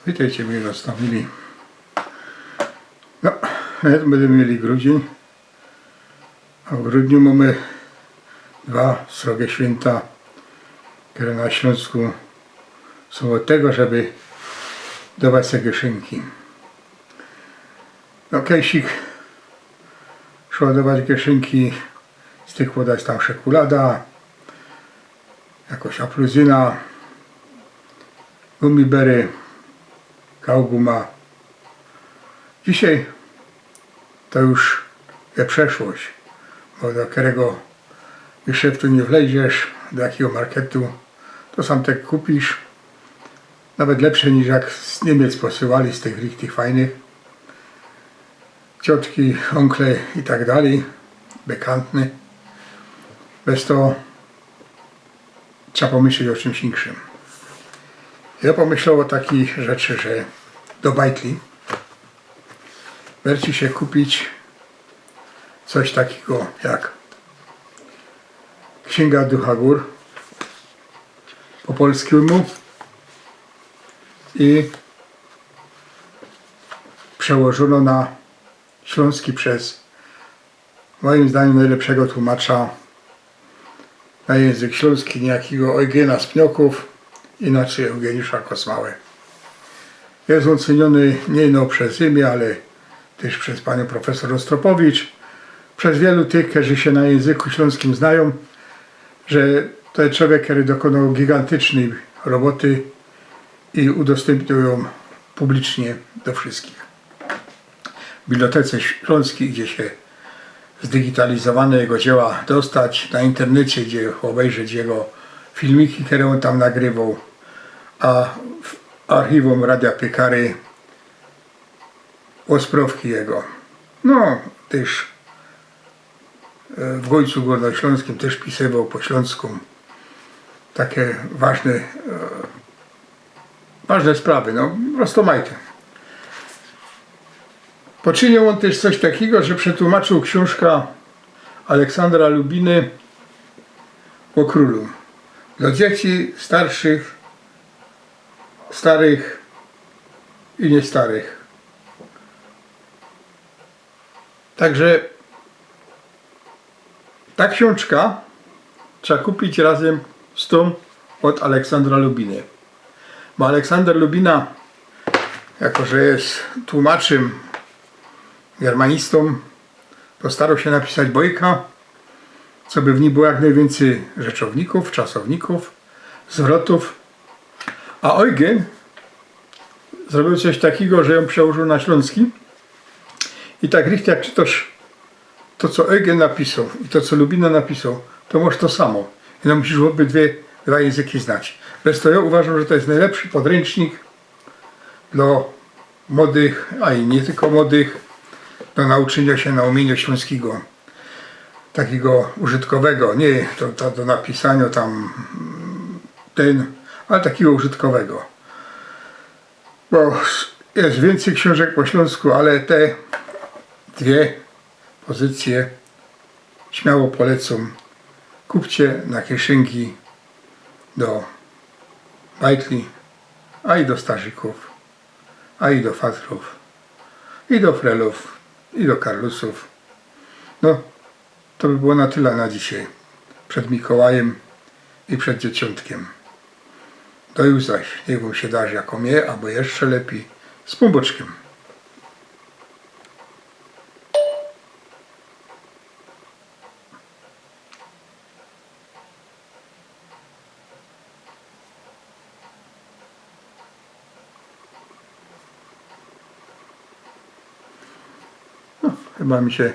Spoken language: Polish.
Witajcie mnie nastawili. No, będziemy mieli grudzień, a w grudniu mamy dwa srogie święta, które na Śląsku są od tego, żeby dawać sobie kieszynki. No, Kejsik szła dawać kieszynki, stykło dać tam czekolada, jakoś apluzyna, gumibery, kauguma. Dzisiaj to już jest przeszłość, bo do którego geszeftu nie wleziesz, do jakiego marketu, to sam tak kupisz. Nawet lepsze niż jak z Niemiec posyłali, z tych fajnych. Ciotki, onkle i tak dalej, bekantny. Bez to trzeba pomyśleć o czymś innym. Ja pomyślał o takich rzeczy, że do bajtli werci się kupić coś takiego jak Księga Ducha Gór po polskiemu i przełożono na śląski przez moim zdaniem najlepszego tłumacza na język śląski, niejakiego Eugena Spnioków, inaczej Eugeniusza Kosmałę. Jest on ceniony nie no przez imię, ale też przez panią profesor Ostropowicz, przez wielu tych, którzy się na języku śląskim znają, że to jest człowiek, który dokonał gigantycznej roboty i udostępnił ją publicznie do wszystkich. W Bibliotece Śląskiej, gdzie się zdigitalizowane jego dzieła dostać, na internecie, gdzie obejrzeć jego filmiki, które on tam nagrywał, a w archiwum Radia Piekary osprawki jego. No, też w Gojcu Górnośląskim też pisywał po śląsku takie ważne sprawy, no roztomajte. Poczynił on też coś takiego, że przetłumaczył książkę Aleksandra Lubiny o królu dla dzieci starszych, starych i niestarych. Także ta książka trzeba kupić razem z tą od Aleksandra Lubiny. Bo Aleksander Lubina, jako że jest tłumaczem, germanistą, postarał się napisać bojka, co by w niej było jak najwięcej rzeczowników, czasowników, zwrotów. A Eugen zrobił coś takiego, że ją przełożył na śląski. I tak richtig jak czytasz to, co Eugen napisał i to, co Lubina napisał, to masz to samo. I no musisz dwa języki znać. Bez to ja uważam, że to jest najlepszy podręcznik dla młodych, a i nie tylko młodych, do nauczenia się na umieniu śląskiego. Takiego użytkowego, nie to do napisania tam ale takiego użytkowego. Bo jest więcej książek po śląsku, ale te dwie pozycje śmiało polecam. Kupcie na kieszynki do bajtli, a i do starzyków, a i do fatrów, i do frelów, i do karlusów. No, to by było na tyle na dzisiaj. Przed Mikołajem i przed Dzieciątkiem. Do już zaś, niech wam się darzy jako mnie, albo jeszcze lepiej, z pomboczkiem. No, chyba mi się